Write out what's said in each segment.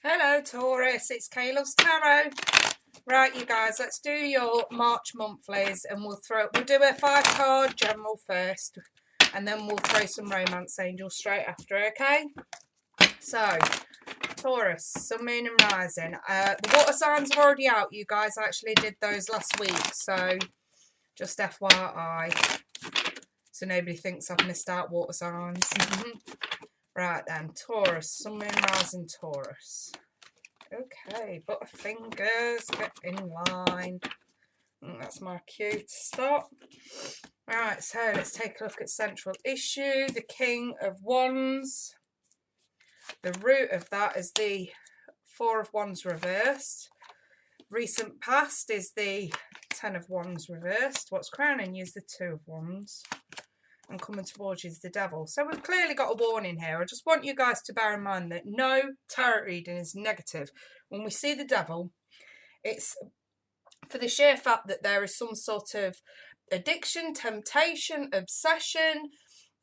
Hello Taurus, it's Kayla's Tarot. Right, you guys, let's do your March monthlies, and we'll do a 5-card general first, and then we'll throw some romance angels straight after, okay? So, Taurus, Sun, Moon and Rising. The water signs are already out. You guys actually did those last week, so just FYI, so nobody thinks I've missed out water signs. Right then, Taurus, Sun, Moon, Rising, Taurus. Okay, butterfingers, get in line. That's my cue to stop. Right, so let's take a look at central issue. The King of Wands. The root of that is the Four of Wands reversed. Recent past is the Ten of Wands reversed. What's crowning you is the Two of Wands. And coming towards you is the Devil. So we've clearly got a warning here. I just want you guys to bear in mind that no tarot reading is negative. When we see the Devil, it's for the sheer fact that there is some sort of addiction, temptation, obsession.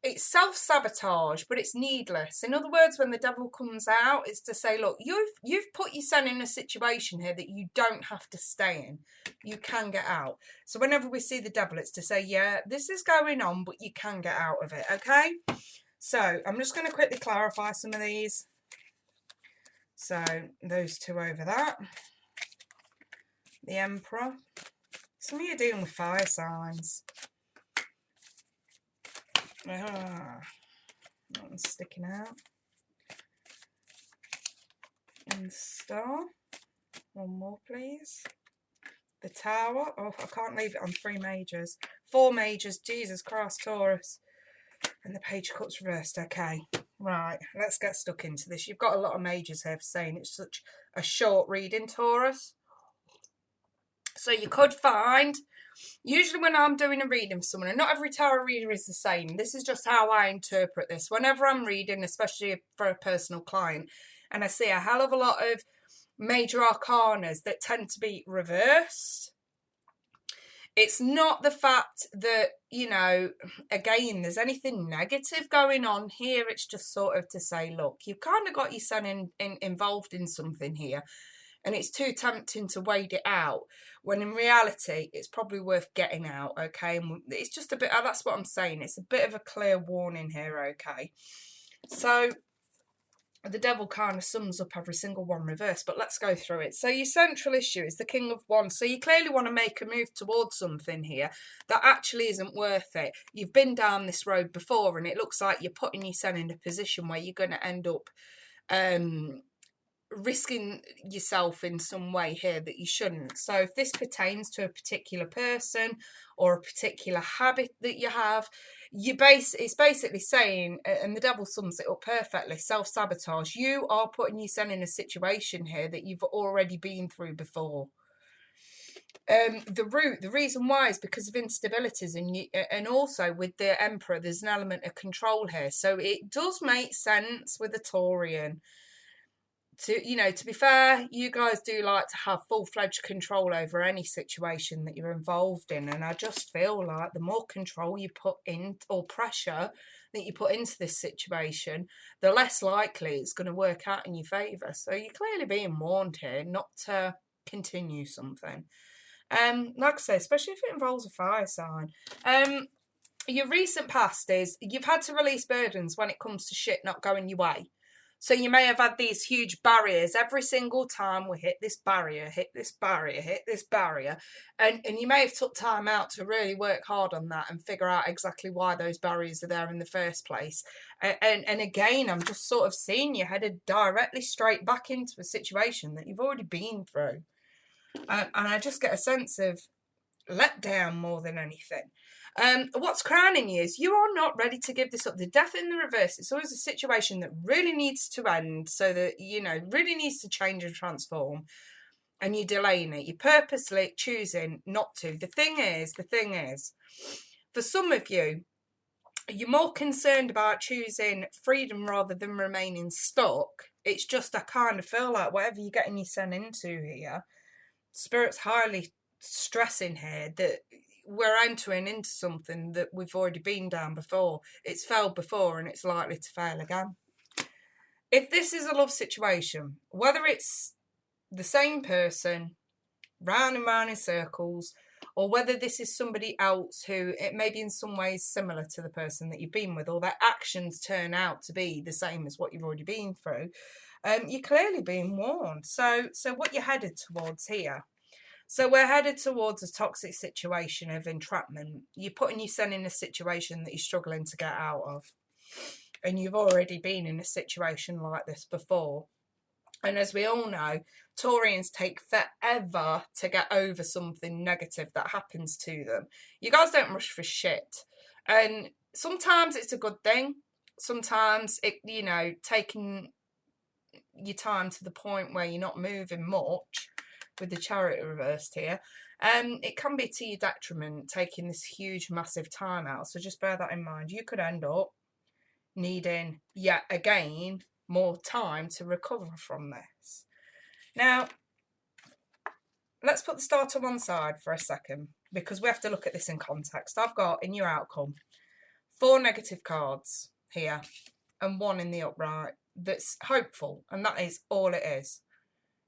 It's self-sabotage, but it's needless. In other words, when the Devil comes out, it's to say, look, you've put yourself in a situation here that you don't have to stay in. You can get out. So whenever we see the Devil, it's to say, yeah, this is going on, but you can get out of it, okay? So I'm just going to quickly clarify some of these. So those two over that. The Emperor. Some of you are dealing with fire signs. That one's sticking out. And the Star. One more, please. The Tower. Oh, I can't leave it on 3 majors. 4 majors. Jesus Christ, Taurus. And the Page of Cups reversed. Okay. Right. Let's get stuck into this. You've got a lot of majors here for saying it's such a short reading, Taurus. So you could find... Usually when I'm doing a reading for someone, and not every tarot reader is the same, this is just how I interpret this. Whenever I'm reading, especially for a personal client, and I see a hell of a lot of major arcanas that tend to be reversed, it's not the fact that, you know, again, there's anything negative going on here. It's just sort of to say, look, you've kind of got your son involved in something here. And it's too tempting to wade it out, when in reality, it's probably worth getting out, okay? And it's just a bit, that's what I'm saying. It's a bit of a clear warning here, okay? So, the Devil kind of sums up every single one reversed, but let's go through it. So, your central issue is the King of Wands. So, you clearly want to make a move towards something here that actually isn't worth it. You've been down this road before, and it looks like you're putting yourself in a position where you're going to end up... risking yourself in some way here that you shouldn't. So if this pertains to a particular person or a particular habit that you have, it's basically saying, and the Devil sums it up perfectly, self-sabotage. You are putting yourself in a situation here that you've already been through before. The reason why is because of instabilities, and also with the Emperor, there's an element of control here. So it does make sense with the Taurian. To be fair, you guys do like to have full-fledged control over any situation that you're involved in. And I just feel like the more control you put in, or pressure that you put into this situation, the less likely it's going to work out in your favour. So you're clearly being warned here not to continue something. Like I say, especially if it involves a fire sign. Your recent past is you've had to release burdens when it comes to shit not going your way. So you may have had these huge barriers every single time we hit this barrier, hit this barrier, hit this barrier. And you may have took time out to really work hard on that and figure out exactly why those barriers are there in the first place. And again, I'm just sort of seeing you headed directly straight back into a situation that you've already been through. And I just get a sense of letdown more than anything. What's crowning you is you are not ready to give this up. The Death in the reverse, it's always a situation that really needs to end, so that, you know, really needs to change and transform, and you're delaying it. You're purposely choosing not to. The thing is, for some of you, you're more concerned about choosing freedom rather than remaining stuck. It's just, I kind of feel like whatever you're getting yourself into here, Spirit's highly stressing here that we're entering into something that we've already been down before. It's failed before and it's likely to fail again. if this is a love situation, whether it's the same person, round and round in circles, or whether this is somebody else who it may be in some ways similar to the person that you've been with, or their actions turn out to be the same as what you've already been through, you're clearly being warned. So what you're headed towards here. So we're headed towards a toxic situation of entrapment. You're putting yourself in a situation that you're struggling to get out of. And you've already been in a situation like this before. And as we all know, Taurians take forever to get over something negative that happens to them. You guys don't rush for shit. And sometimes it's a good thing. Sometimes, taking your time to the point where you're not moving much, with the Chariot reversed here, it can be to your detriment, taking this huge, massive time out. So just bear that in mind. You could end up needing, yet again, more time to recover from this. Now, let's put the star to one side for a second, because we have to look at this in context. I've got, in your outcome, 4 negative cards here and 1 in the upright that's hopeful, and that is all it is.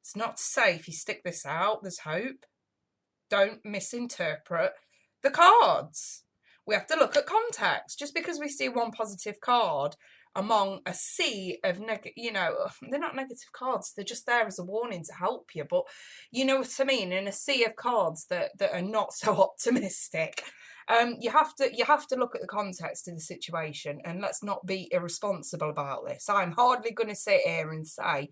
It's not to say if you stick this out, there's hope. Don't misinterpret the cards. We have to look at context. Just because we see 1 positive card among a sea of they're not negative cards, they're just there as a warning to help you, but you know what I mean, in a sea of cards that are not so optimistic, you have to look at the context of the situation, and let's not be irresponsible about this. I'm hardly going to sit here and say,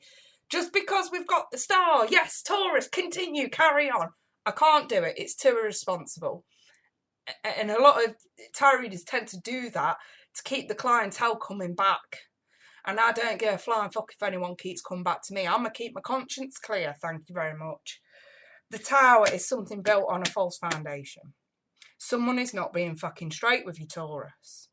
just because we've got the star, yes, Taurus, continue, carry on. I can't do it. It's too irresponsible. And a lot of tarot readers tend to do that to keep the clientele coming back. And I don't give a flying fuck if anyone keeps coming back to me. I'm going to keep my conscience clear, thank you very much. The Tower is something built on a false foundation. Someone is not being fucking straight with you, Taurus.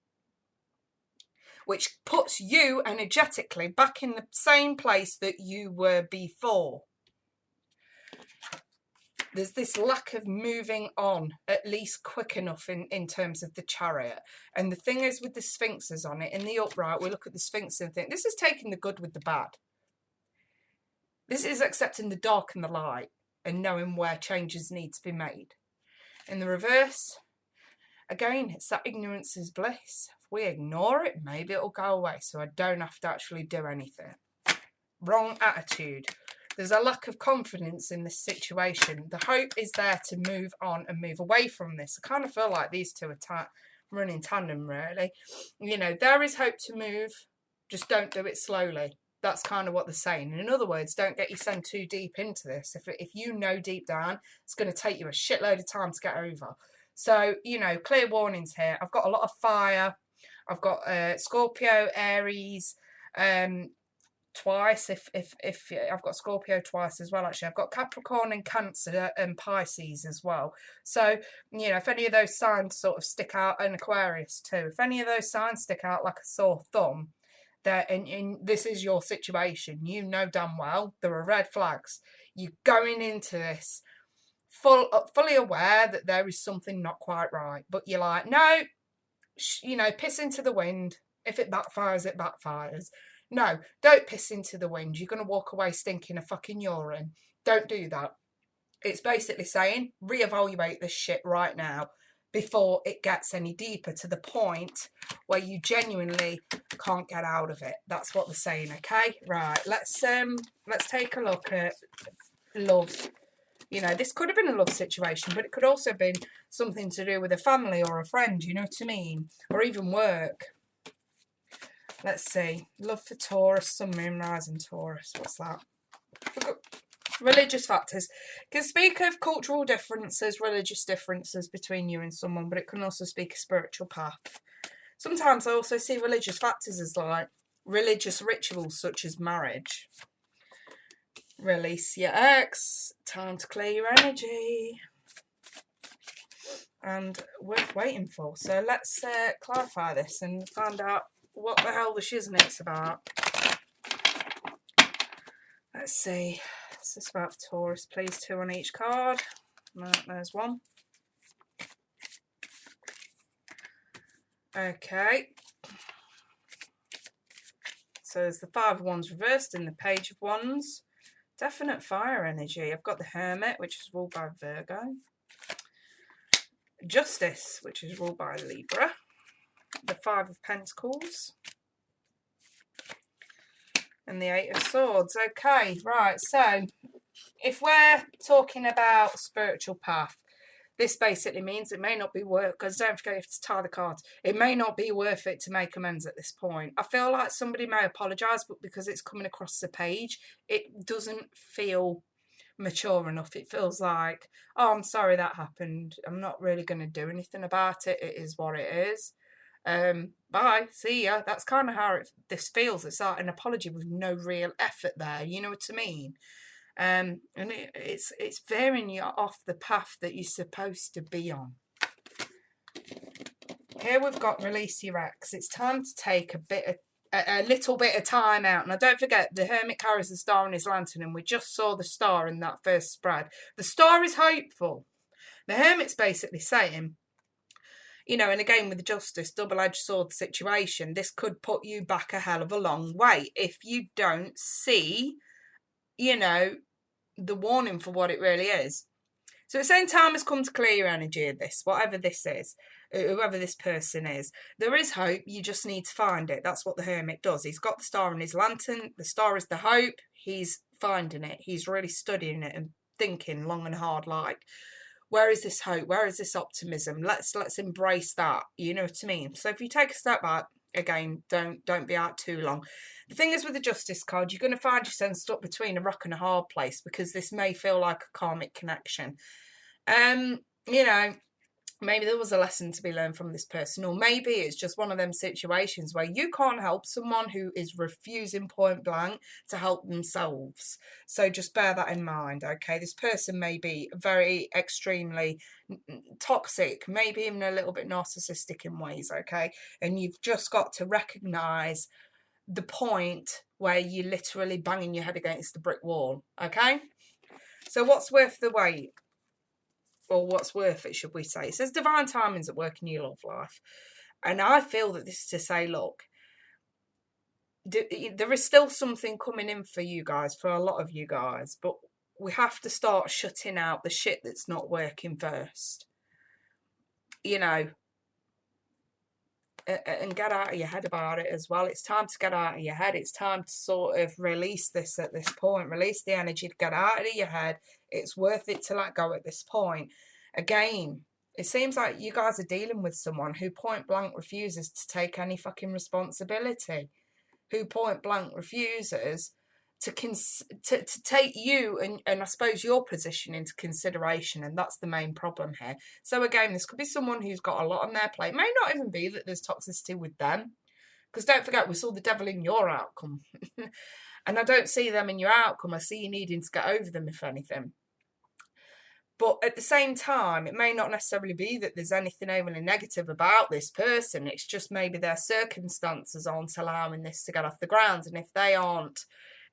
Which puts you energetically back in the same place that you were before. There's this lack of moving on, at least quick enough in terms of the Chariot. And the thing is with the Sphinxes on it, in the upright, we look at the Sphinx and think, this is taking the good with the bad. This is accepting the dark and the light and knowing where changes need to be made. In the reverse, again, it's that ignorance is bliss. If we ignore it, maybe it'll go away, so I don't have to actually do anything. Wrong attitude. There's a lack of confidence in this situation. The hope is there to move on and move away from this. I kind of feel like these two are running tandem, really. There is hope to move, just don't do it slowly. That's kind of what they're saying. In other words, don't get yourself too deep into this. If you know deep down, it's going to take you a shitload of time to get over. So, clear warnings here. I've got a lot of fire. I've got Scorpio, Aries, twice. If I've got Scorpio twice as well, actually. I've got Capricorn and Cancer and Pisces as well. So, if any of those signs sort of stick out, and Aquarius too, if any of those signs stick out like a sore thumb, and this is your situation, you know damn well there are red flags. You're going into this fully aware that there is something not quite right, but you're like, no, piss into the wind. If it backfires, it backfires. No, don't piss into the wind. You're going to walk away stinking of fucking urine. Don't do that. It's basically saying, reevaluate this shit right now before it gets any deeper, to the point where you genuinely can't get out of it. That's what they're saying, okay? Right, let's take a look at love. This could have been a love situation, but it could also have been something to do with a family or a friend, you know what I mean? Or even work. Let's see. Love for Taurus, Sun, Moon, Rising Taurus. What's that? Religious factors. Can speak of cultural differences, religious differences between you and someone, but it can also speak of spiritual path. Sometimes I also see religious factors as like religious rituals such as marriage. Release your ex. Time to clear your energy. And worth waiting for. So let's clarify this and find out what the hell the shiznit's about. Let's see. What's this about Taurus? Please, 2 on each card. No, there's 1. Okay. So there's the Five of Wands reversed in the Page of Wands. Definite fire energy. I've got the Hermit, which is ruled by Virgo. Justice, which is ruled by Libra. The Five of Pentacles. And the Eight of Swords. Okay, right. So if we're talking about spiritual path, this basically means it may not be worth, because don't forget you have to tie the cards, it may not be worth it to make amends at this point. I feel like somebody may apologise, but because it's coming across the page, it doesn't feel mature enough. It feels like, oh, I'm sorry that happened. I'm not really going to do anything about it. It is what it is. Bye, see ya. That's kind of how this feels. It's like an apology with no real effort there. You know what I mean? And it's veering you off the path that you're supposed to be on. Here we've got release your ex. It's time to take a little bit of time out. Now don't forget, the Hermit carries the star in his lantern, and we just saw the star in that first spread. The star is hopeful. The Hermit's basically saying, you know, and again with the Justice, double-edged sword situation, this could put you back a hell of a long way if you don't see, you know, the warning for what it really is. So it's saying time has come to clear your energy of this, whatever this is, whoever this person is. There is hope, you just need to find it. That's what the Hermit does. He's got the star in his lantern. The star is the hope. He's finding it. He's really studying it and thinking long and hard, like, where is this hope? Where is this optimism? Let's embrace that. You know what I mean? So if you take a step back, again, don't be out too long. The thing is with the Justice card, you're going to find yourself stuck between a rock and a hard place, because this may feel like a karmic connection. You know, maybe there was a lesson to be learned from this person, or maybe it's just one of them situations where you can't help someone who is refusing point blank to help themselves. So just bear that in mind, okay? This person may be very extremely toxic, maybe even a little bit narcissistic in ways, okay? And you've just got to recognise the point where you're literally banging your head against the brick wall, okay? So what's worth the wait? Or what's worth it, should we say? It says divine timing's at work in your love life. And I feel that this is to say, look, there is still something coming in for you guys, for a lot of you guys, but we have to start shutting out the shit that's not working first. You know, and get out of your head about it as well. It's time to get out of your head. It's time to sort of release this at this point. Release the energy to get out of your head. It's worth it to let go at this point. Again, it seems like you guys are dealing with someone who point blank refuses to take any fucking responsibility. Who point blank refuses to take you and I suppose your position into consideration, and that's the main problem here. So again, this could be someone who's got a lot on their plate. It may not even be that there's toxicity with them, because don't forget, we saw the devil in your outcome. And I don't see them in your outcome. I see you needing to get over them, if anything. But at the same time, it may not necessarily be that there's anything overly negative about this person. It's just maybe their circumstances aren't allowing this to get off the ground. And if they aren't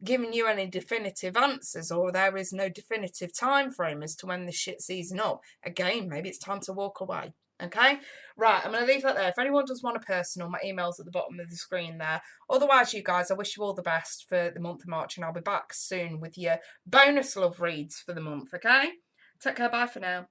giving you any definitive answers, or there is no definitive time frame as to when this shit's easing up, again, maybe it's time to walk away. Okay? Right, I'm going to leave that there. If anyone does want a personal, my email's at the bottom of the screen there. Otherwise, you guys, I wish you all the best for the month of March, and I'll be back soon with your bonus love reads for the month, okay? Take care, bye for now.